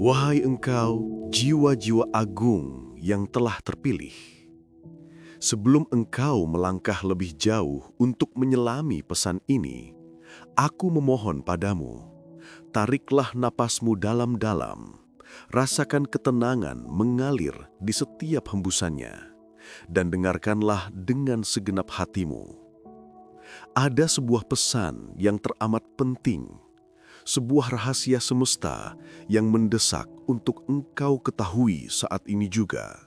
Wahai engkau, jiwa-jiwa agung yang telah terpilih, sebelum engkau melangkah lebih jauh untuk menyelami pesan ini, aku memohon padamu, tariklah napasmu dalam-dalam, rasakan ketenangan mengalir di setiap hembusannya, dan dengarkanlah dengan segenap hatimu. Ada sebuah pesan yang teramat penting, sebuah rahasia semesta yang mendesak untuk engkau ketahui saat ini juga.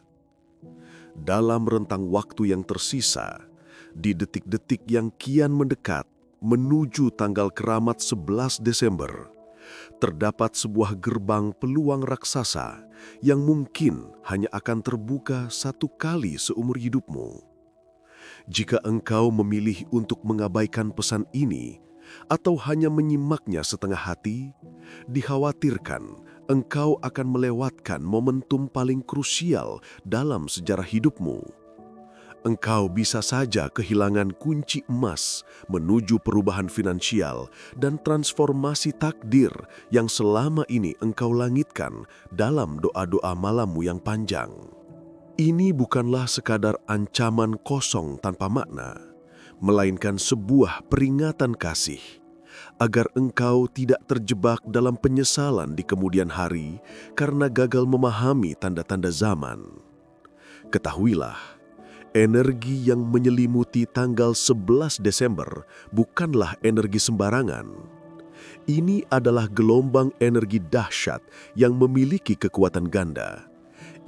Dalam rentang waktu yang tersisa, di detik-detik yang kian mendekat menuju tanggal keramat 11 Desember, terdapat sebuah gerbang peluang raksasa yang mungkin hanya akan terbuka satu kali seumur hidupmu. Jika engkau memilih untuk mengabaikan pesan ini, atau hanya menyimaknya setengah hati, dikhawatirkan engkau akan melewatkan momentum paling krusial dalam sejarah hidupmu. Engkau bisa saja kehilangan kunci emas menuju perubahan finansial dan transformasi takdir yang selama ini engkau langitkan dalam doa-doa malammu yang panjang. Ini bukanlah sekadar ancaman kosong tanpa makna, melainkan sebuah peringatan kasih, agar engkau tidak terjebak dalam penyesalan di kemudian hari karena gagal memahami tanda-tanda zaman. Ketahuilah, energi yang menyelimuti tanggal 11 Desember bukanlah energi sembarangan. Ini adalah gelombang energi dahsyat yang memiliki kekuatan ganda.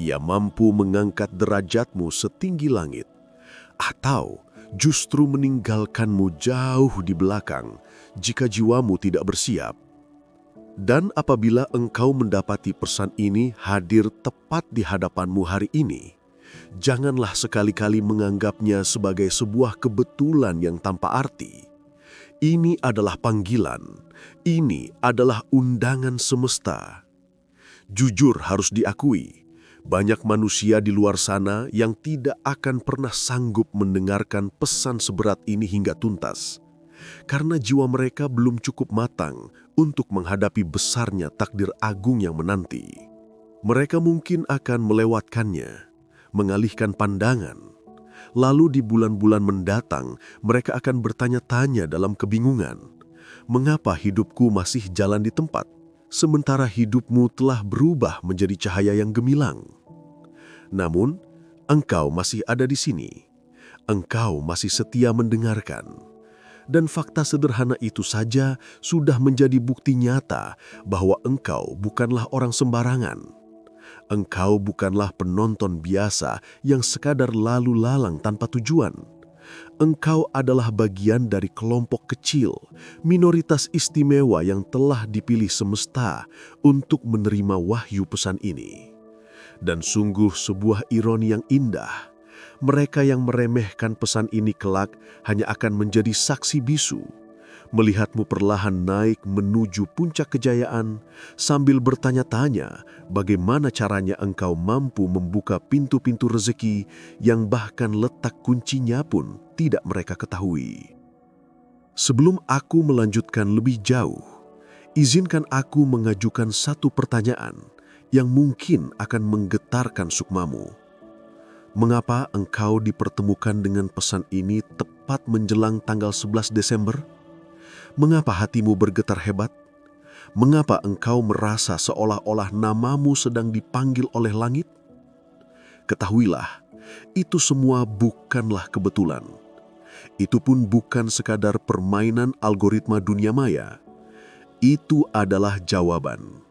Ia mampu mengangkat derajatmu setinggi langit, atau justru meninggalkanmu jauh di belakang jika jiwamu tidak bersiap. Dan apabila engkau mendapati pesan ini hadir tepat di hadapanmu hari ini, janganlah sekali-kali menganggapnya sebagai sebuah kebetulan yang tanpa arti. Ini adalah panggilan, ini adalah undangan semesta. Jujur harus diakui, banyak manusia di luar sana yang tidak akan pernah sanggup mendengarkan pesan seberat ini hingga tuntas, karena jiwa mereka belum cukup matang untuk menghadapi besarnya takdir agung yang menanti. Mereka mungkin akan melewatkannya, mengalihkan pandangan, lalu di bulan-bulan mendatang mereka akan bertanya-tanya dalam kebingungan, mengapa hidupku masih jalan di tempat, sementara hidupmu telah berubah menjadi cahaya yang gemilang. Namun, engkau masih ada di sini. Engkau masih setia mendengarkan. Dan fakta sederhana itu saja sudah menjadi bukti nyata bahwa engkau bukanlah orang sembarangan. Engkau bukanlah penonton biasa yang sekadar lalu lalang tanpa tujuan. Engkau adalah bagian dari kelompok kecil, minoritas istimewa yang telah dipilih semesta untuk menerima wahyu pesan ini. Dan sungguh sebuah ironi yang indah, mereka yang meremehkan pesan ini kelak hanya akan menjadi saksi bisu, melihatmu perlahan naik menuju puncak kejayaan sambil bertanya-tanya bagaimana caranya engkau mampu membuka pintu-pintu rezeki yang bahkan letak kuncinya pun tidak mereka ketahui. Sebelum aku melanjutkan lebih jauh, izinkan aku mengajukan satu pertanyaan yang mungkin akan menggetarkan sukmamu. Mengapa engkau dipertemukan dengan pesan ini tepat menjelang tanggal 11 Desember? Mengapa hatimu bergetar hebat? Mengapa engkau merasa seolah-olah namamu sedang dipanggil oleh langit? Ketahuilah, itu semua bukanlah kebetulan. Itu pun bukan sekadar permainan algoritma dunia maya. Itu adalah jawaban.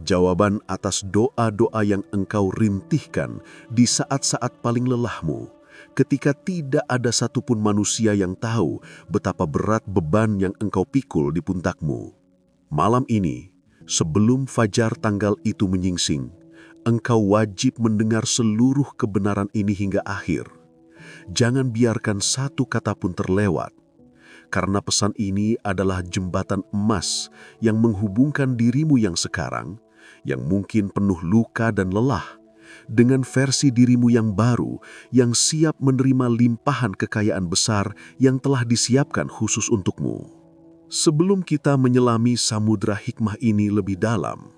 Jawaban atas doa-doa yang engkau rintihkan di saat-saat paling lelahmu, ketika tidak ada satupun manusia yang tahu betapa berat beban yang engkau pikul di puntakmu. Malam ini, sebelum fajar tanggal itu menyingsing, engkau wajib mendengar seluruh kebenaran ini hingga akhir. Jangan biarkan satu kata pun terlewat, karena pesan ini adalah jembatan emas yang menghubungkan dirimu yang sekarang, yang mungkin penuh luka dan lelah, dengan versi dirimu yang baru, yang siap menerima limpahan kekayaan besar yang telah disiapkan khusus untukmu. Sebelum kita menyelami samudra hikmah ini lebih dalam,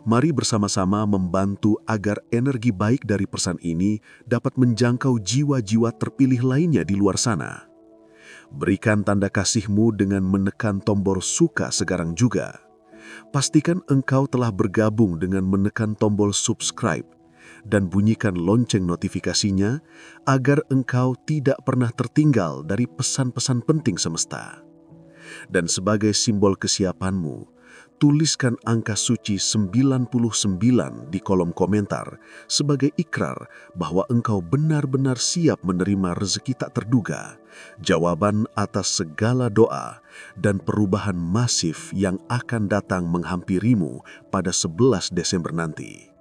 Mari bersama-sama membantu agar energi baik dari pesan ini dapat menjangkau jiwa-jiwa terpilih lainnya di luar sana. Berikan tanda kasihmu dengan menekan tombol suka sekarang juga. Pastikan engkau telah bergabung dengan menekan tombol subscribe dan bunyikan lonceng notifikasinya agar engkau tidak pernah tertinggal dari pesan-pesan penting semesta. Dan sebagai simbol kesiapanmu, tuliskan angka suci 99 di kolom komentar sebagai ikrar bahwa engkau benar-benar siap menerima rezeki tak terduga, jawaban atas segala doa, dan perubahan masif yang akan datang menghampirimu pada 11 Desember nanti.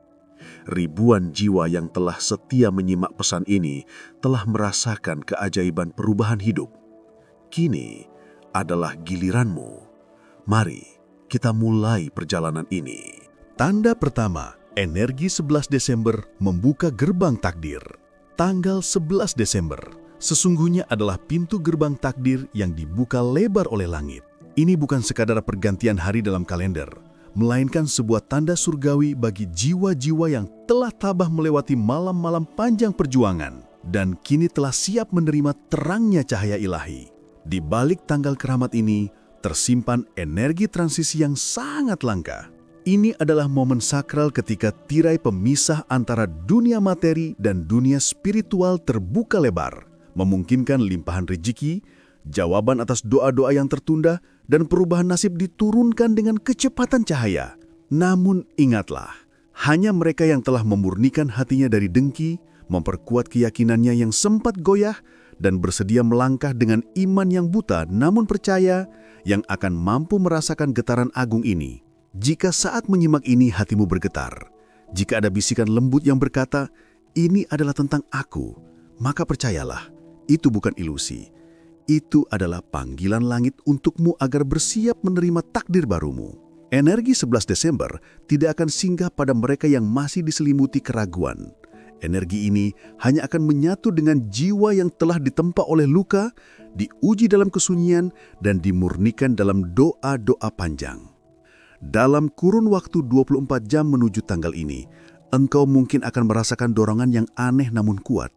Ribuan jiwa yang telah setia menyimak pesan ini telah merasakan keajaiban perubahan hidup. Kini adalah giliranmu. Mari kita mulai perjalanan ini. Tanda pertama, energi 11 Desember membuka gerbang takdir. Tanggal 11 Desember sesungguhnya adalah pintu gerbang takdir yang dibuka lebar oleh langit. Ini bukan sekadar pergantian hari dalam kalender, melainkan sebuah tanda surgawi bagi jiwa-jiwa yang telah tabah melewati malam-malam panjang perjuangan dan kini telah siap menerima terangnya cahaya ilahi. Di balik tanggal keramat ini, tersimpan energi transisi yang sangat langka. Ini adalah momen sakral ketika tirai pemisah antara dunia materi dan dunia spiritual terbuka lebar, memungkinkan limpahan rezeki, jawaban atas doa-doa yang tertunda, dan perubahan nasib diturunkan dengan kecepatan cahaya. Namun ingatlah, hanya mereka yang telah memurnikan hatinya dari dengki, memperkuat keyakinannya yang sempat goyah, dan bersedia melangkah dengan iman yang buta namun percaya, yang akan mampu merasakan getaran agung ini. Jika saat menyimak ini hatimu bergetar, jika ada bisikan lembut yang berkata, "Ini adalah tentang aku," maka percayalah, itu bukan ilusi. Itu adalah panggilan langit untukmu agar bersiap menerima takdir barumu. Energi 11 Desember tidak akan singgah pada mereka yang masih diselimuti keraguan. Energi ini hanya akan menyatu dengan jiwa yang telah ditempa oleh luka, diuji dalam kesunyian, dan dimurnikan dalam doa-doa panjang. Dalam kurun waktu 24 jam menuju tanggal ini, engkau mungkin akan merasakan dorongan yang aneh namun kuat.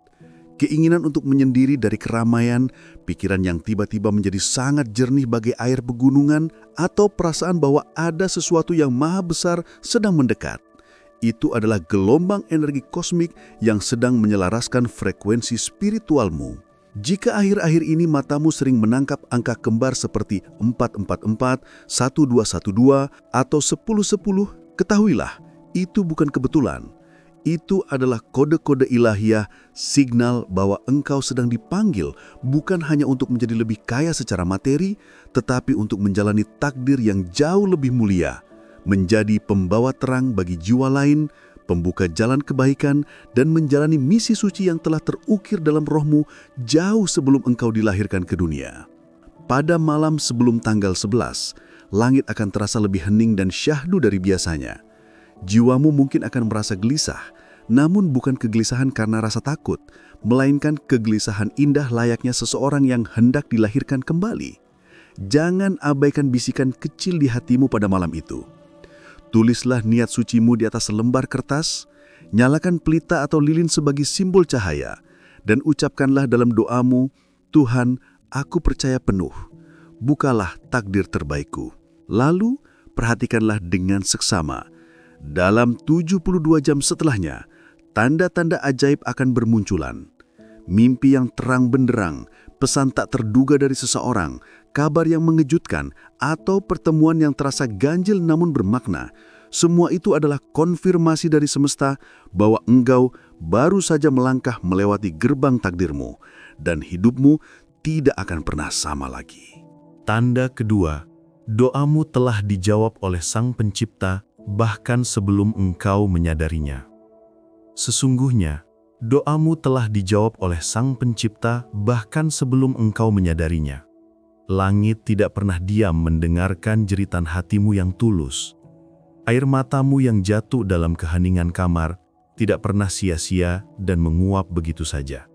Keinginan untuk menyendiri dari keramaian, pikiran yang tiba-tiba menjadi sangat jernih bagai air pegunungan, atau perasaan bahwa ada sesuatu yang maha besar sedang mendekat. Itu adalah gelombang energi kosmik yang sedang menyelaraskan frekuensi spiritualmu. Jika akhir-akhir ini matamu sering menangkap angka kembar seperti 444, 1212, atau 1010, ketahuilah, itu bukan kebetulan. Itu adalah kode-kode ilahiyah, signal bahwa engkau sedang dipanggil bukan hanya untuk menjadi lebih kaya secara materi, tetapi untuk menjalani takdir yang jauh lebih mulia, menjadi pembawa terang bagi jiwa lain, pembuka jalan kebaikan, dan menjalani misi suci yang telah terukir dalam rohmu jauh sebelum engkau dilahirkan ke dunia. Pada malam sebelum tanggal 11, langit akan terasa lebih hening dan syahdu dari biasanya. Jiwamu mungkin akan merasa gelisah, namun bukan kegelisahan karena rasa takut, melainkan kegelisahan indah layaknya seseorang yang hendak dilahirkan kembali. Jangan abaikan bisikan kecil di hatimu pada malam itu. Tulislah niat sucimu di atas lembar kertas, nyalakan pelita atau lilin sebagai simbol cahaya, dan ucapkanlah dalam doamu, "Tuhan, aku percaya penuh. Bukalah takdir terbaikku." Lalu, perhatikanlah dengan seksama. Dalam 72 jam setelahnya, tanda-tanda ajaib akan bermunculan. Mimpi yang terang benderang, pesan tak terduga dari seseorang, kabar yang mengejutkan, atau pertemuan yang terasa ganjil namun bermakna. Semua itu adalah konfirmasi dari semesta bahwa engkau baru saja melangkah melewati gerbang takdirmu, dan hidupmu tidak akan pernah sama lagi. Tanda kedua, doamu telah dijawab oleh Sang Pencipta bahkan sebelum engkau menyadarinya. Sesungguhnya, doamu telah dijawab oleh Sang Pencipta bahkan sebelum engkau menyadarinya. Langit tidak pernah diam mendengarkan jeritan hatimu yang tulus. Air matamu yang jatuh dalam keheningan kamar tidak pernah sia-sia dan menguap begitu saja.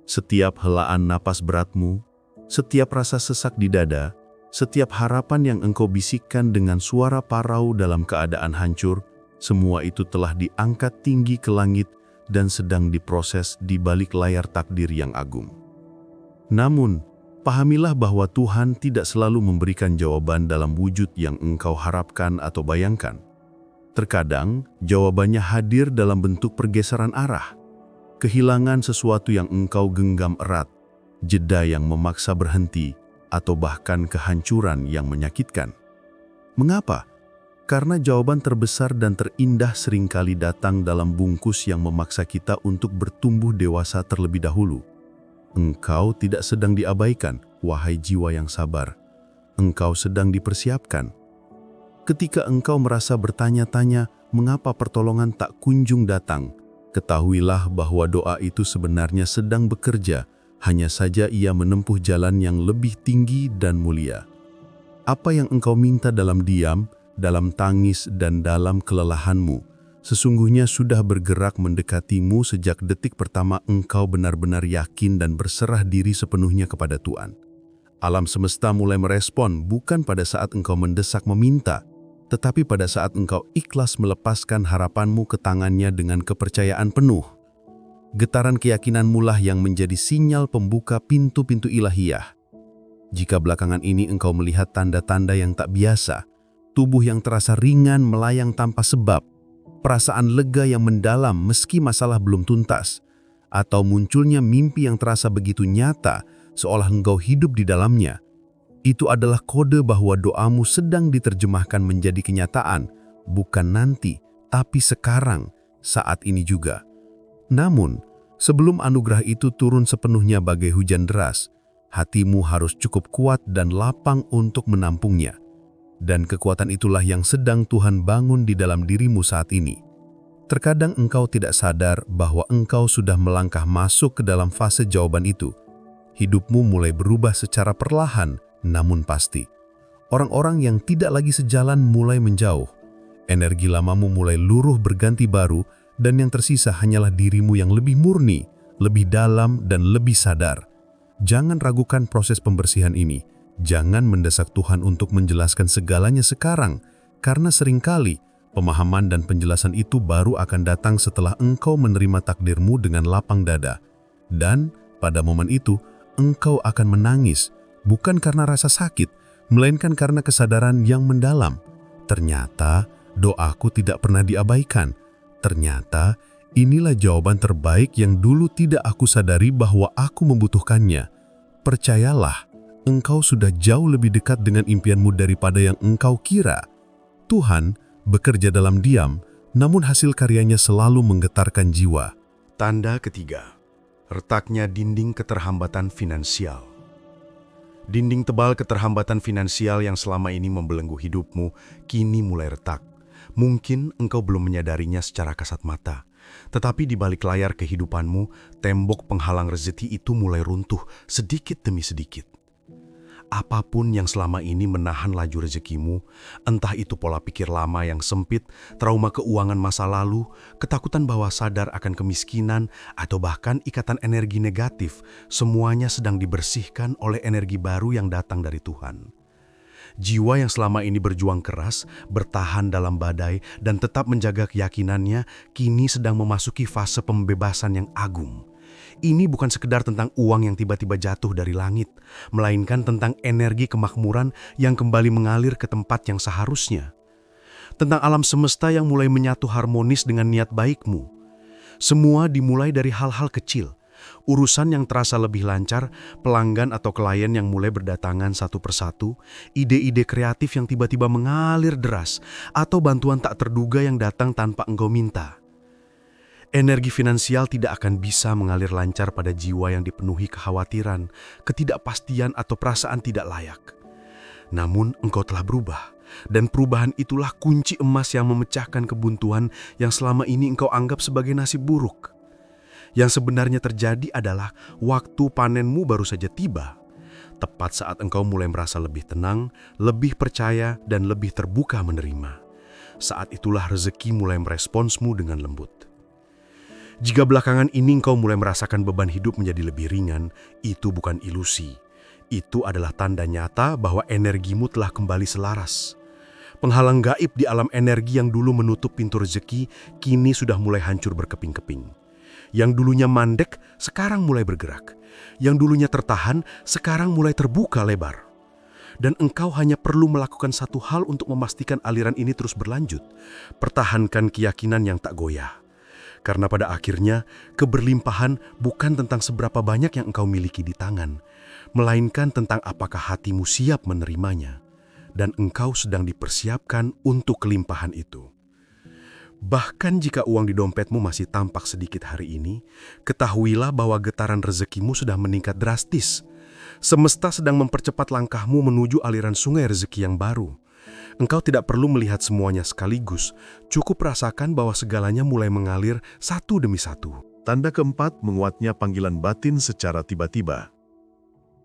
Setiap helaan napas beratmu, setiap rasa sesak di dada, setiap harapan yang engkau bisikkan dengan suara parau dalam keadaan hancur, semua itu telah diangkat tinggi ke langit dan sedang diproses di balik layar takdir yang agung. Namun, pahamilah bahwa Tuhan tidak selalu memberikan jawaban dalam wujud yang engkau harapkan atau bayangkan. Terkadang, jawabannya hadir dalam bentuk pergeseran arah, kehilangan sesuatu yang engkau genggam erat, jeda yang memaksa berhenti, atau bahkan kehancuran yang menyakitkan. Mengapa? Karena jawaban terbesar dan terindah seringkali datang dalam bungkus yang memaksa kita untuk bertumbuh dewasa terlebih dahulu. Engkau tidak sedang diabaikan, wahai jiwa yang sabar. Engkau sedang dipersiapkan. Ketika engkau merasa bertanya-tanya mengapa pertolongan tak kunjung datang, ketahuilah bahwa doa itu sebenarnya sedang bekerja, hanya saja ia menempuh jalan yang lebih tinggi dan mulia. Apa yang engkau minta dalam diam, dalam tangis dan dalam kelelahanmu, sesungguhnya sudah bergerak mendekatimu sejak detik pertama engkau benar-benar yakin dan berserah diri sepenuhnya kepada Tuhan. Alam semesta mulai merespon bukan pada saat engkau mendesak meminta, tetapi pada saat engkau ikhlas melepaskan harapanmu ke tangannya dengan kepercayaan penuh. Getaran keyakinanmu lah yang menjadi sinyal pembuka pintu-pintu ilahiyah. Jika belakangan ini engkau melihat tanda-tanda yang tak biasa, tubuh yang terasa ringan melayang tanpa sebab, perasaan lega yang mendalam meski masalah belum tuntas, atau munculnya mimpi yang terasa begitu nyata seolah engkau hidup di dalamnya, itu adalah kode bahwa doamu sedang diterjemahkan menjadi kenyataan, bukan nanti, tapi sekarang, saat ini juga. Namun, sebelum anugerah itu turun sepenuhnya bagai hujan deras, hatimu harus cukup kuat dan lapang untuk menampungnya. Dan kekuatan itulah yang sedang Tuhan bangun di dalam dirimu saat ini. Terkadang engkau tidak sadar bahwa engkau sudah melangkah masuk ke dalam fase jawaban itu. Hidupmu mulai berubah secara perlahan, namun pasti. Orang-orang yang tidak lagi sejalan mulai menjauh. Energi lamamu mulai luruh berganti baru, dan yang tersisa hanyalah dirimu yang lebih murni, lebih dalam, dan lebih sadar. Jangan ragukan proses pembersihan ini. Jangan mendesak Tuhan untuk menjelaskan segalanya sekarang, karena seringkali pemahaman dan penjelasan itu baru akan datang setelah engkau menerima takdirmu dengan lapang dada. Dan pada momen itu, engkau akan menangis, bukan karena rasa sakit, melainkan karena kesadaran yang mendalam. Ternyata doaku tidak pernah diabaikan. Ternyata inilah jawaban terbaik yang dulu tidak aku sadari bahwa aku membutuhkannya. Percayalah, engkau sudah jauh lebih dekat dengan impianmu daripada yang engkau kira. Tuhan bekerja dalam diam, namun hasil karyanya selalu menggetarkan jiwa. Tanda ketiga, retaknya dinding keterhambatan finansial. Dinding tebal keterhambatan finansial yang selama ini membelenggu hidupmu kini mulai retak. Mungkin engkau belum menyadarinya secara kasat mata, tetapi di balik layar kehidupanmu, tembok penghalang rezeki itu mulai runtuh sedikit demi sedikit. Apapun yang selama ini menahan laju rezekimu, entah itu pola pikir lama yang sempit, trauma keuangan masa lalu, ketakutan bawah sadar akan kemiskinan, atau bahkan ikatan energi negatif, semuanya sedang dibersihkan oleh energi baru yang datang dari Tuhan. Jiwa yang selama ini berjuang keras, bertahan dalam badai, dan tetap menjaga keyakinannya, kini sedang memasuki fase pembebasan yang agung. Ini bukan sekedar tentang uang yang tiba-tiba jatuh dari langit, melainkan tentang energi kemakmuran yang kembali mengalir ke tempat yang seharusnya. Tentang alam semesta yang mulai menyatu harmonis dengan niat baikmu. Semua dimulai dari hal-hal kecil, urusan yang terasa lebih lancar, pelanggan atau klien yang mulai berdatangan satu persatu, ide-ide kreatif yang tiba-tiba mengalir deras, atau bantuan tak terduga yang datang tanpa engkau minta. Energi finansial tidak akan bisa mengalir lancar pada jiwa yang dipenuhi kekhawatiran, ketidakpastian atau perasaan tidak layak. Namun engkau telah berubah, dan perubahan itulah kunci emas yang memecahkan kebuntuan yang selama ini engkau anggap sebagai nasib buruk. Yang sebenarnya terjadi adalah waktu panenmu baru saja tiba, tepat saat engkau mulai merasa lebih tenang, lebih percaya, dan lebih terbuka menerima. Saat itulah rezeki mulai meresponsmu dengan lembut. Jika belakangan ini engkau mulai merasakan beban hidup menjadi lebih ringan, itu bukan ilusi. Itu adalah tanda nyata bahwa energimu telah kembali selaras. Penghalang gaib di alam energi yang dulu menutup pintu rezeki, kini sudah mulai hancur berkeping-keping. Yang dulunya mandek, sekarang mulai bergerak. Yang dulunya tertahan, sekarang mulai terbuka lebar. Dan engkau hanya perlu melakukan satu hal untuk memastikan aliran ini terus berlanjut. Pertahankan keyakinan yang tak goyah. Karena pada akhirnya, keberlimpahan bukan tentang seberapa banyak yang engkau miliki di tangan, melainkan tentang apakah hatimu siap menerimanya. Dan engkau sedang dipersiapkan untuk kelimpahan itu. Bahkan jika uang di dompetmu masih tampak sedikit hari ini, ketahuilah bahwa getaran rezekimu sudah meningkat drastis. Semesta sedang mempercepat langkahmu menuju aliran sungai rezeki yang baru. Engkau tidak perlu melihat semuanya sekaligus, cukup rasakan bahwa segalanya mulai mengalir satu demi satu. Tanda keempat, menguatnya panggilan batin secara tiba-tiba.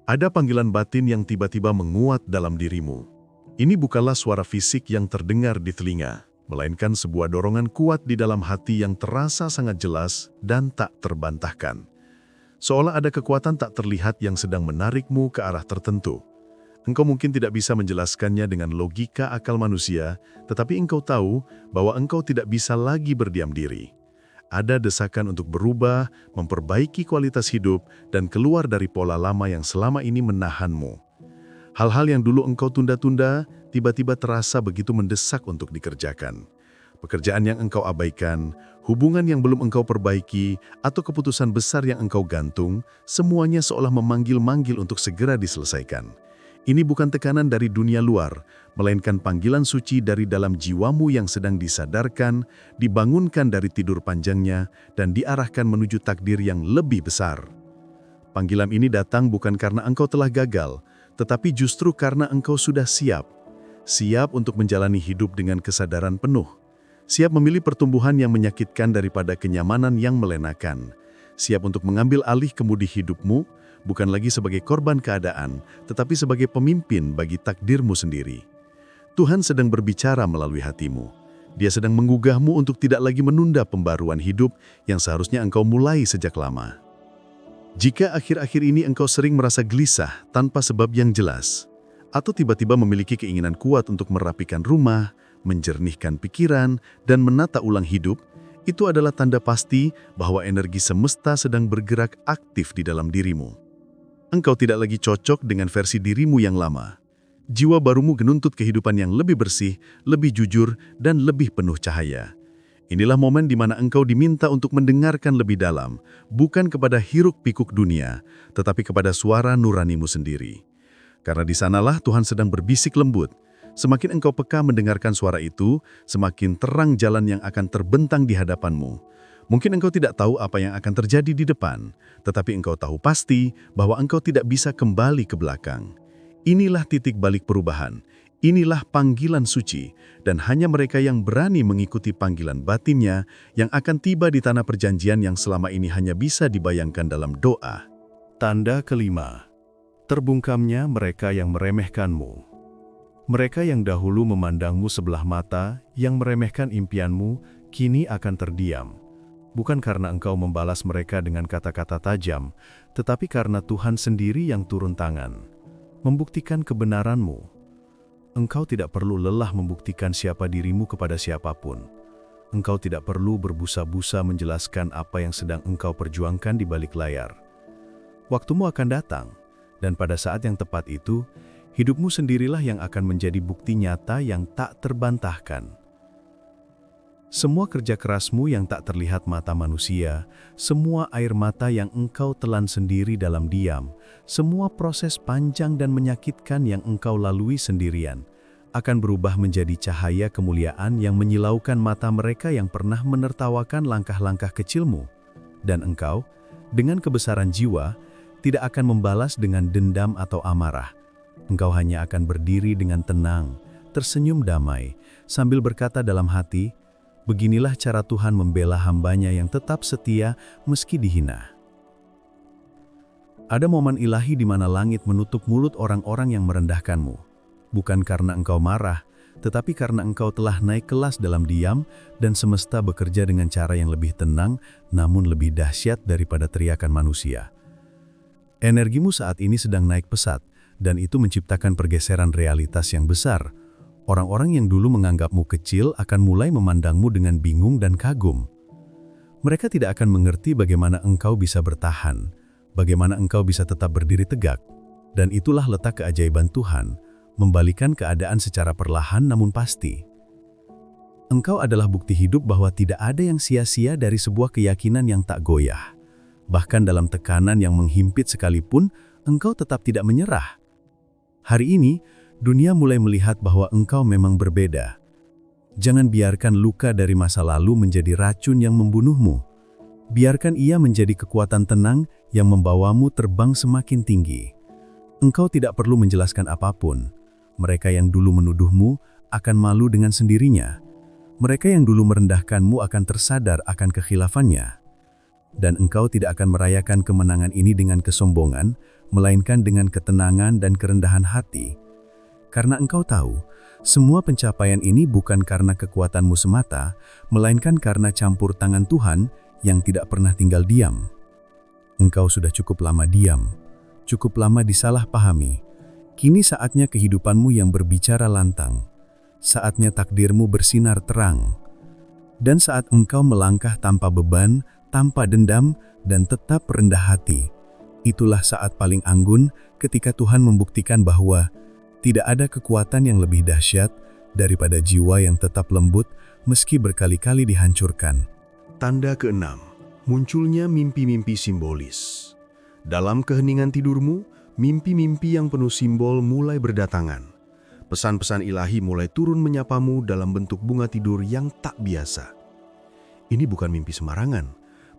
Ada panggilan batin yang tiba-tiba menguat dalam dirimu. Ini bukanlah suara fisik yang terdengar di telinga, melainkan sebuah dorongan kuat di dalam hati yang terasa sangat jelas dan tak terbantahkan. Seolah ada kekuatan tak terlihat yang sedang menarikmu ke arah tertentu. Engkau mungkin tidak bisa menjelaskannya dengan logika akal manusia, tetapi engkau tahu bahwa engkau tidak bisa lagi berdiam diri. Ada desakan untuk berubah, memperbaiki kualitas hidup, dan keluar dari pola lama yang selama ini menahanmu. Hal-hal yang dulu engkau tunda-tunda, tiba-tiba terasa begitu mendesak untuk dikerjakan. Pekerjaan yang engkau abaikan, hubungan yang belum engkau perbaiki, atau keputusan besar yang engkau gantung, semuanya seolah memanggil-manggil untuk segera diselesaikan. Ini bukan tekanan dari dunia luar, melainkan panggilan suci dari dalam jiwamu yang sedang disadarkan, dibangunkan dari tidur panjangnya, dan diarahkan menuju takdir yang lebih besar. Panggilan ini datang bukan karena engkau telah gagal, tetapi justru karena engkau sudah siap. Siap untuk menjalani hidup dengan kesadaran penuh. Siap memilih pertumbuhan yang menyakitkan daripada kenyamanan yang melenakan. Siap untuk mengambil alih kemudi hidupmu, bukan lagi sebagai korban keadaan, tetapi sebagai pemimpin bagi takdirmu sendiri. Tuhan sedang berbicara melalui hatimu. Dia sedang menggugahmu untuk tidak lagi menunda pembaruan hidup yang seharusnya engkau mulai sejak lama. Jika akhir-akhir ini engkau sering merasa gelisah tanpa sebab yang jelas, atau tiba-tiba memiliki keinginan kuat untuk merapikan rumah, menjernihkan pikiran, dan menata ulang hidup, itu adalah tanda pasti bahwa energi semesta sedang bergerak aktif di dalam dirimu. Engkau tidak lagi cocok dengan versi dirimu yang lama. Jiwa barumu menuntut kehidupan yang lebih bersih, lebih jujur, dan lebih penuh cahaya. Inilah momen di mana engkau diminta untuk mendengarkan lebih dalam, bukan kepada hiruk-pikuk dunia, tetapi kepada suara nuranimu sendiri. Karena di sanalah Tuhan sedang berbisik lembut. Semakin engkau peka mendengarkan suara itu, semakin terang jalan yang akan terbentang di hadapanmu. Mungkin engkau tidak tahu apa yang akan terjadi di depan, tetapi engkau tahu pasti bahwa engkau tidak bisa kembali ke belakang. Inilah titik balik perubahan. Inilah panggilan suci, dan hanya mereka yang berani mengikuti panggilan batinnya yang akan tiba di tanah perjanjian yang selama ini hanya bisa dibayangkan dalam doa. Tanda kelima, terbungkamnya mereka yang meremehkanmu. Mereka yang dahulu memandangmu sebelah mata, yang meremehkan impianmu, kini akan terdiam. Bukan karena engkau membalas mereka dengan kata-kata tajam, tetapi karena Tuhan sendiri yang turun tangan, membuktikan kebenaranmu. Engkau tidak perlu lelah membuktikan siapa dirimu kepada siapapun. Engkau tidak perlu berbusa-busa menjelaskan apa yang sedang engkau perjuangkan di balik layar. Waktumu akan datang, dan pada saat yang tepat itu, hidupmu sendirilah yang akan menjadi bukti nyata yang tak terbantahkan. Semua kerja kerasmu yang tak terlihat mata manusia, semua air mata yang engkau telan sendiri dalam diam, semua proses panjang dan menyakitkan yang engkau lalui sendirian, akan berubah menjadi cahaya kemuliaan yang menyilaukan mata mereka yang pernah menertawakan langkah-langkah kecilmu. Dan engkau, dengan kebesaran jiwa, tidak akan membalas dengan dendam atau amarah. Engkau hanya akan berdiri dengan tenang, tersenyum damai, sambil berkata dalam hati, beginilah cara Tuhan membela hambanya yang tetap setia meski dihina. Ada momen ilahi di mana langit menutup mulut orang-orang yang merendahkanmu. Bukan karena engkau marah, tetapi karena engkau telah naik kelas dalam diam dan semesta bekerja dengan cara yang lebih tenang, namun lebih dahsyat daripada teriakan manusia. Energimu saat ini sedang naik pesat, dan itu menciptakan pergeseran realitas yang besar. Orang-orang yang dulu menganggapmu kecil akan mulai memandangmu dengan bingung dan kagum. Mereka tidak akan mengerti bagaimana engkau bisa bertahan, bagaimana engkau bisa tetap berdiri tegak. Dan itulah letak keajaiban Tuhan, membalikan keadaan secara perlahan namun pasti. Engkau adalah bukti hidup bahwa tidak ada yang sia-sia dari sebuah keyakinan yang tak goyah. Bahkan dalam tekanan yang menghimpit sekalipun, engkau tetap tidak menyerah. Hari ini, dunia mulai melihat bahwa engkau memang berbeda. Jangan biarkan luka dari masa lalu menjadi racun yang membunuhmu. Biarkan ia menjadi kekuatan tenang yang membawamu terbang semakin tinggi. Engkau tidak perlu menjelaskan apapun. Mereka yang dulu menuduhmu akan malu dengan sendirinya. Mereka yang dulu merendahkanmu akan tersadar akan kekhilafannya. Dan engkau tidak akan merayakan kemenangan ini dengan kesombongan, melainkan dengan ketenangan dan kerendahan hati. Karena engkau tahu, semua pencapaian ini bukan karena kekuatanmu semata, melainkan karena campur tangan Tuhan yang tidak pernah tinggal diam. Engkau sudah cukup lama diam, cukup lama disalahpahami. Kini saatnya kehidupanmu yang berbicara lantang. Saatnya takdirmu bersinar terang. Dan saat engkau melangkah tanpa beban, tanpa dendam, dan tetap rendah hati, itulah saat paling anggun ketika Tuhan membuktikan bahwa tidak ada kekuatan yang lebih dahsyat daripada jiwa yang tetap lembut meski berkali-kali dihancurkan. Tanda keenam, munculnya mimpi-mimpi simbolis. Dalam keheningan tidurmu, mimpi-mimpi yang penuh simbol mulai berdatangan. Pesan-pesan ilahi mulai turun menyapamu dalam bentuk bunga tidur yang tak biasa. Ini bukan mimpi sembarangan,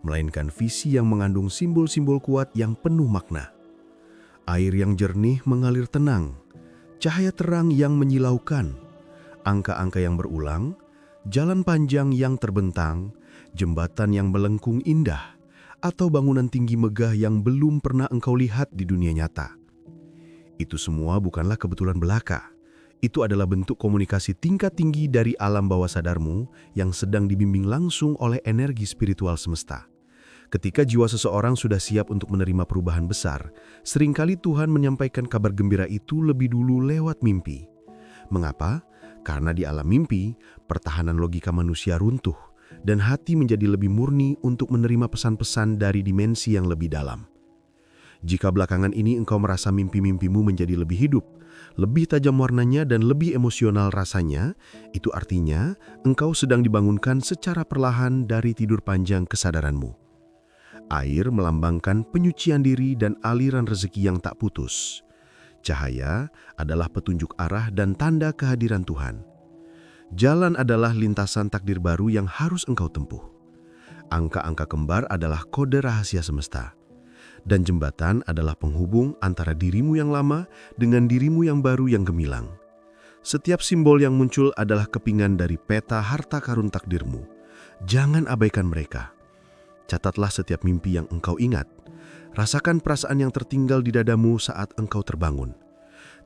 melainkan visi yang mengandung simbol-simbol kuat yang penuh makna. Air yang jernih mengalir tenang, cahaya terang yang menyilaukan, angka-angka yang berulang, jalan panjang yang terbentang, jembatan yang melengkung indah, atau bangunan tinggi megah yang belum pernah engkau lihat di dunia nyata. Itu semua bukanlah kebetulan belaka. Itu adalah bentuk komunikasi tingkat tinggi dari alam bawah sadarmu yang sedang dibimbing langsung oleh energi spiritual semesta. Ketika jiwa seseorang sudah siap untuk menerima perubahan besar, seringkali Tuhan menyampaikan kabar gembira itu lebih dulu lewat mimpi. Mengapa? Karena di alam mimpi, pertahanan logika manusia runtuh, dan hati menjadi lebih murni untuk menerima pesan-pesan dari dimensi yang lebih dalam. Jika belakangan ini engkau merasa mimpi-mimpimu menjadi lebih hidup, lebih tajam warnanya dan lebih emosional rasanya, itu artinya engkau sedang dibangunkan secara perlahan dari tidur panjang kesadaranmu. Air melambangkan penyucian diri dan aliran rezeki yang tak putus. Cahaya adalah petunjuk arah dan tanda kehadiran Tuhan. Jalan adalah lintasan takdir baru yang harus engkau tempuh. Angka-angka kembar adalah kode rahasia semesta. Dan jembatan adalah penghubung antara dirimu yang lama dengan dirimu yang baru yang gemilang. Setiap simbol yang muncul adalah kepingan dari peta harta karun takdirmu. Jangan abaikan mereka. Catatlah setiap mimpi yang engkau ingat. Rasakan perasaan yang tertinggal di dadamu saat engkau terbangun.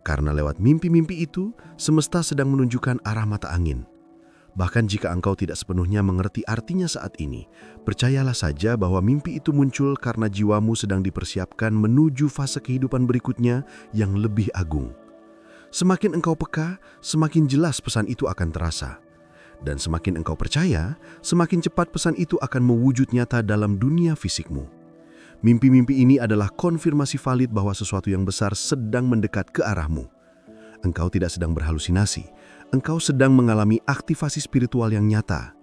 Karena lewat mimpi-mimpi itu, semesta sedang menunjukkan arah mata angin. Bahkan jika engkau tidak sepenuhnya mengerti artinya saat ini, percayalah saja bahwa mimpi itu muncul karena jiwamu sedang dipersiapkan menuju fase kehidupan berikutnya yang lebih agung. Semakin engkau peka, semakin jelas pesan itu akan terasa. Dan semakin engkau percaya, semakin cepat pesan itu akan mewujud nyata dalam dunia fisikmu. Mimpi-mimpi ini adalah konfirmasi valid bahwa sesuatu yang besar sedang mendekat ke arahmu. Engkau tidak sedang berhalusinasi, engkau sedang mengalami aktivasi spiritual yang nyata.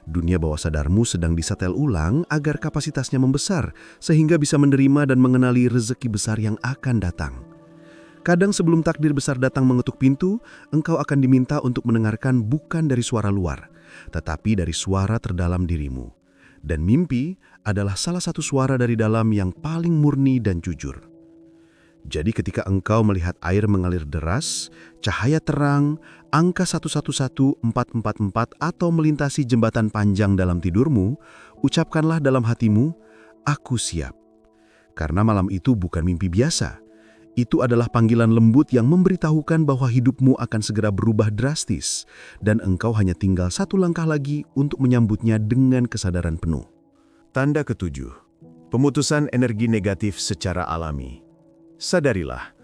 Dunia bawah sadarmu sedang disetel ulang agar kapasitasnya membesar, sehingga bisa menerima dan mengenali rezeki besar yang akan datang. Kadang sebelum takdir besar datang mengetuk pintu, engkau akan diminta untuk mendengarkan bukan dari suara luar, tetapi dari suara terdalam dirimu. Dan mimpi adalah salah satu suara dari dalam yang paling murni dan jujur. Jadi ketika engkau melihat air mengalir deras, cahaya terang, angka 111444 atau melintasi jembatan panjang dalam tidurmu, ucapkanlah dalam hatimu, "Aku siap." Karena malam itu bukan mimpi biasa. Itu adalah panggilan lembut yang memberitahukan bahwa hidupmu akan segera berubah drastis, dan engkau hanya tinggal satu langkah lagi untuk menyambutnya dengan kesadaran penuh. Tanda ketujuh, pemutusan energi negatif secara alami. Sadarilah,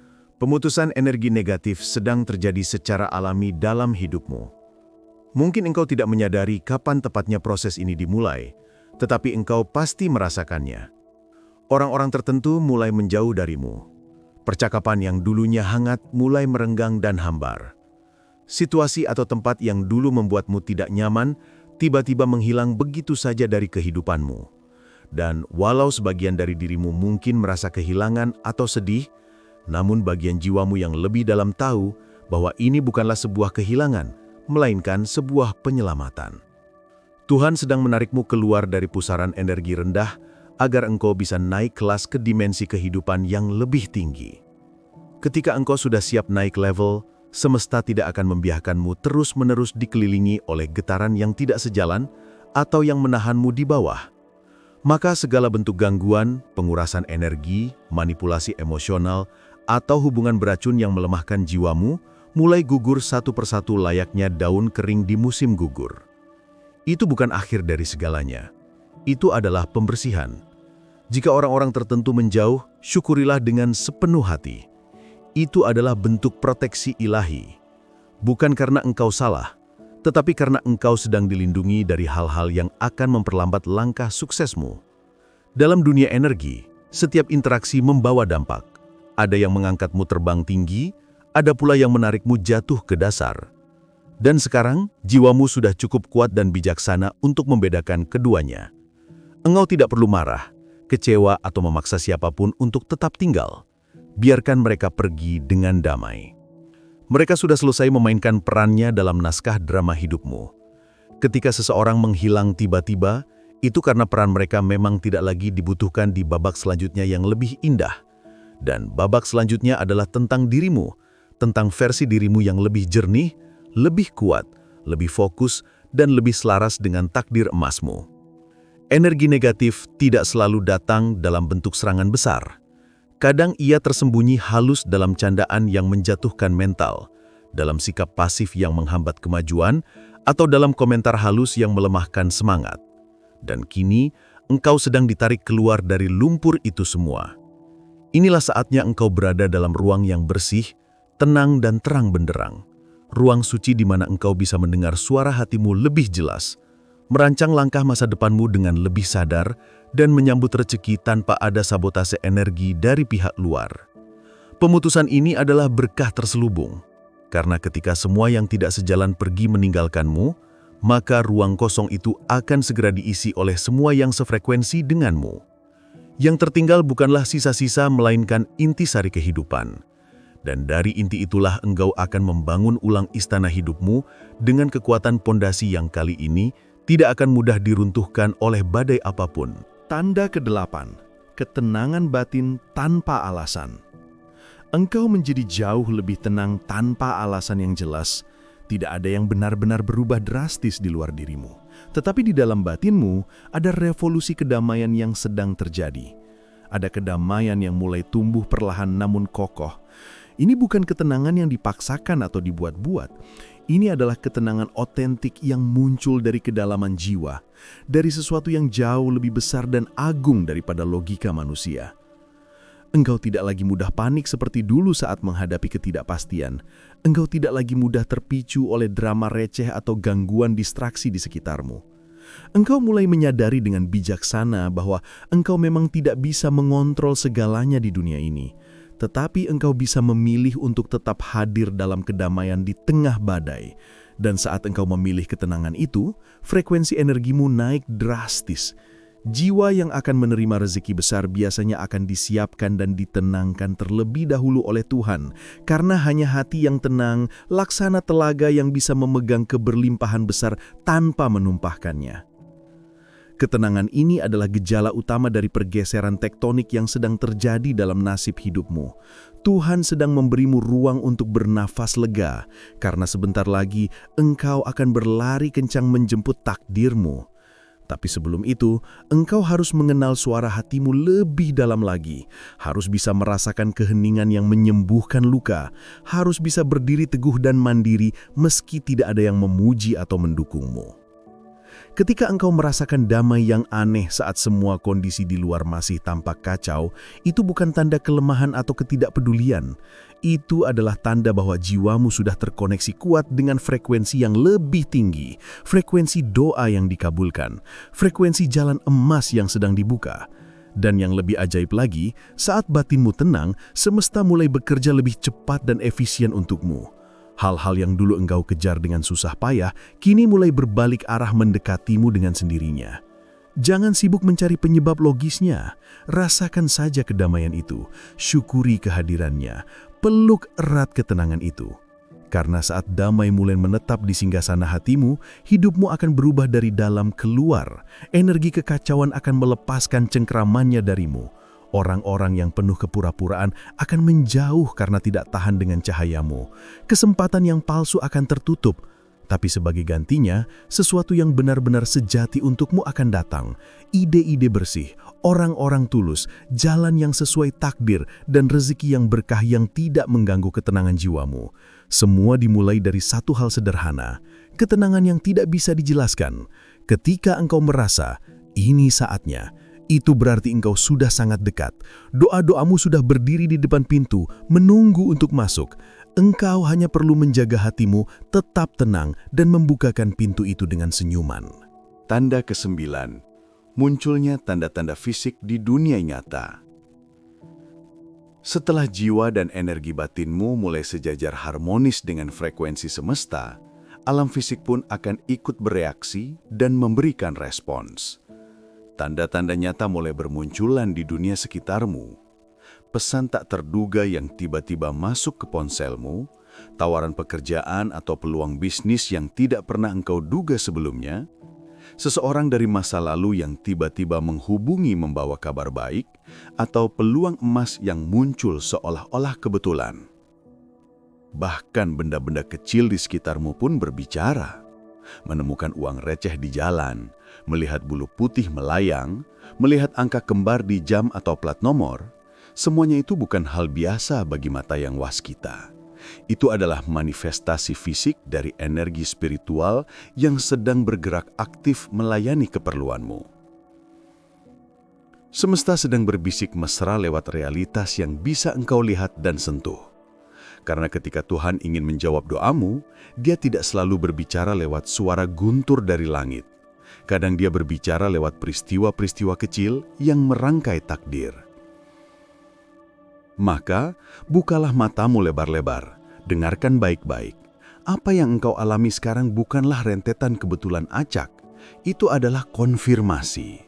Pemutusan energi negatif sedang terjadi secara alami dalam hidupmu. Mungkin engkau tidak menyadari kapan tepatnya proses ini dimulai, tetapi engkau pasti merasakannya. Orang-orang tertentu mulai menjauh darimu. Percakapan yang dulunya hangat mulai merenggang dan hambar. Situasi atau tempat yang dulu membuatmu tidak nyaman, tiba-tiba menghilang begitu saja dari kehidupanmu. Dan walau sebagian dari dirimu mungkin merasa kehilangan atau sedih, namun bagian jiwamu yang lebih dalam tahu bahwa ini bukanlah sebuah kehilangan, melainkan sebuah penyelamatan. Tuhan sedang menarikmu keluar dari pusaran energi rendah agar engkau bisa naik kelas ke dimensi kehidupan yang lebih tinggi. Ketika engkau sudah siap naik level, semesta tidak akan membiarkanmu terus-menerus dikelilingi oleh getaran yang tidak sejalan atau yang menahanmu di bawah. Maka segala bentuk gangguan, pengurasan energi, manipulasi emosional, atau hubungan beracun yang melemahkan jiwamu mulai gugur satu persatu layaknya daun kering di musim gugur. Itu bukan akhir dari segalanya. Itu adalah pembersihan. Jika orang-orang tertentu menjauh, syukurilah dengan sepenuh hati. Itu adalah bentuk proteksi ilahi. Bukan karena engkau salah, tetapi karena engkau sedang dilindungi dari hal-hal yang akan memperlambat langkah suksesmu. Dalam dunia energi, setiap interaksi membawa dampak. Ada yang mengangkatmu terbang tinggi, ada pula yang menarikmu jatuh ke dasar. Dan sekarang, jiwamu sudah cukup kuat dan bijaksana untuk membedakan keduanya. Engkau tidak perlu marah, kecewa atau memaksa siapapun untuk tetap tinggal. Biarkan mereka pergi dengan damai. Mereka sudah selesai memainkan perannya dalam naskah drama hidupmu. Ketika seseorang menghilang tiba-tiba, itu karena peran mereka memang tidak lagi dibutuhkan di babak selanjutnya yang lebih indah. Dan babak selanjutnya adalah tentang dirimu, tentang versi dirimu yang lebih jernih, lebih kuat, lebih fokus, dan lebih selaras dengan takdir emasmu. Energi negatif tidak selalu datang dalam bentuk serangan besar. Kadang ia tersembunyi halus dalam candaan yang menjatuhkan mental, dalam sikap pasif yang menghambat kemajuan, atau dalam komentar halus yang melemahkan semangat. Dan kini, engkau sedang ditarik keluar dari lumpur itu semua. Inilah saatnya engkau berada dalam ruang yang bersih, tenang dan terang benderang. Ruang suci di mana engkau bisa mendengar suara hatimu lebih jelas, merancang langkah masa depanmu dengan lebih sadar, dan menyambut rezeki tanpa ada sabotase energi dari pihak luar. Pemutusan ini adalah berkah terselubung, karena ketika semua yang tidak sejalan pergi meninggalkanmu, maka ruang kosong itu akan segera diisi oleh semua yang sefrekuensi denganmu. Yang tertinggal bukanlah sisa-sisa melainkan intisari kehidupan. Dan dari inti itulah engkau akan membangun ulang istana hidupmu dengan kekuatan pondasi yang kali ini tidak akan mudah diruntuhkan oleh badai apapun. Tanda ke-8, ketenangan batin tanpa alasan. Engkau menjadi jauh lebih tenang tanpa alasan yang jelas. Tidak ada yang benar-benar berubah drastis di luar dirimu. Tetapi di dalam batinmu ada revolusi kedamaian yang sedang terjadi. Ada kedamaian yang mulai tumbuh perlahan namun kokoh. Ini bukan ketenangan yang dipaksakan atau dibuat-buat. Ini adalah ketenangan otentik yang muncul dari kedalaman jiwa, dari sesuatu yang jauh lebih besar dan agung daripada logika manusia. Engkau tidak lagi mudah panik seperti dulu saat menghadapi ketidakpastian. Engkau tidak lagi mudah terpicu oleh drama receh atau gangguan distraksi di sekitarmu. Engkau mulai menyadari dengan bijaksana bahwa engkau memang tidak bisa mengontrol segalanya di dunia ini. Tetapi engkau bisa memilih untuk tetap hadir dalam kedamaian di tengah badai. Dan saat engkau memilih ketenangan itu, frekuensi energimu naik drastis. Jiwa yang akan menerima rezeki besar biasanya akan disiapkan dan ditenangkan terlebih dahulu oleh Tuhan, karena hanya hati yang tenang, laksana telaga yang bisa memegang keberlimpahan besar tanpa menumpahkannya. Ketenangan ini adalah gejala utama dari pergeseran tektonik yang sedang terjadi dalam nasib hidupmu. Tuhan sedang memberimu ruang untuk bernafas lega, karena sebentar lagi engkau akan berlari kencang menjemput takdirmu. Tapi sebelum itu, engkau harus mengenal suara hatimu lebih dalam lagi, harus bisa merasakan keheningan yang menyembuhkan luka, harus bisa berdiri teguh dan mandiri meski tidak ada yang memuji atau mendukungmu. Ketika engkau merasakan damai yang aneh saat semua kondisi di luar masih tampak kacau, itu bukan tanda kelemahan atau ketidakpedulian. Itu adalah tanda bahwa jiwamu sudah terkoneksi kuat dengan frekuensi yang lebih tinggi, frekuensi doa yang dikabulkan, frekuensi jalan emas yang sedang dibuka. Dan yang lebih ajaib lagi, saat batinmu tenang, semesta mulai bekerja lebih cepat dan efisien untukmu. Hal-hal yang dulu engkau kejar dengan susah payah, kini mulai berbalik arah mendekatimu dengan sendirinya. Jangan sibuk mencari penyebab logisnya. Rasakan saja kedamaian itu, syukuri kehadirannya, peluk erat ketenangan itu. Karena saat damai mulai menetap di singgasana hatimu, hidupmu akan berubah dari dalam keluar. Energi kekacauan akan melepaskan cengkramannya darimu. Orang-orang yang penuh kepura-puraan akan menjauh karena tidak tahan dengan cahayamu. Kesempatan yang palsu akan tertutup, tapi sebagai gantinya, sesuatu yang benar-benar sejati untukmu akan datang. Ide-ide bersih, orang-orang tulus, jalan yang sesuai takdir, dan rezeki yang berkah yang tidak mengganggu ketenangan jiwamu. Semua dimulai dari satu hal sederhana, ketenangan yang tidak bisa dijelaskan. Ketika engkau merasa, ini saatnya, itu berarti engkau sudah sangat dekat. Doa-doamu sudah berdiri di depan pintu, menunggu untuk masuk. Engkau hanya perlu menjaga hatimu tetap tenang dan membukakan pintu itu dengan senyuman. Tanda ke-9, munculnya tanda-tanda fisik di dunia nyata. Setelah jiwa dan energi batinmu mulai sejajar harmonis dengan frekuensi semesta, alam fisik pun akan ikut bereaksi dan memberikan respons. Tanda-tanda nyata mulai bermunculan di dunia sekitarmu. Pesan tak terduga yang tiba-tiba masuk ke ponselmu, tawaran pekerjaan atau peluang bisnis yang tidak pernah engkau duga sebelumnya, seseorang dari masa lalu yang tiba-tiba menghubungi membawa kabar baik, atau peluang emas yang muncul seolah-olah kebetulan. Bahkan benda-benda kecil di sekitarmu pun berbicara. Menemukan uang receh di jalan, melihat bulu putih melayang, melihat angka kembar di jam atau plat nomor, semuanya itu bukan hal biasa bagi mata yang waskita. Itu adalah manifestasi fisik dari energi spiritual yang sedang bergerak aktif melayani keperluanmu. Semesta sedang berbisik mesra lewat realitas yang bisa engkau lihat dan sentuh. Karena ketika Tuhan ingin menjawab doamu, Dia tidak selalu berbicara lewat suara guntur dari langit. Kadang Dia berbicara lewat peristiwa-peristiwa kecil yang merangkai takdir. Maka, bukalah matamu lebar-lebar, dengarkan baik-baik. Apa yang engkau alami sekarang bukanlah rentetan kebetulan acak, itu adalah konfirmasi.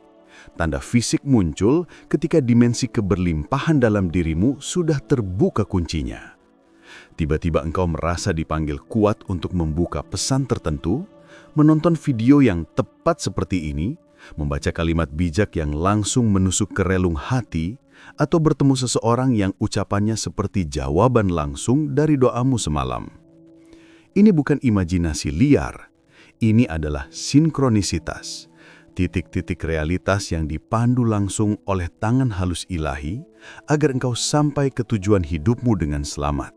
Tanda fisik muncul ketika dimensi keberlimpahan dalam dirimu sudah terbuka kuncinya. Tiba-tiba engkau merasa dipanggil kuat untuk membuka pesan tertentu, menonton video yang tepat seperti ini, membaca kalimat bijak yang langsung menusuk ke relung hati, atau bertemu seseorang yang ucapannya seperti jawaban langsung dari doamu semalam. Ini bukan imajinasi liar, ini adalah sinkronisitas, titik-titik realitas yang dipandu langsung oleh tangan halus ilahi agar engkau sampai ke tujuan hidupmu dengan selamat.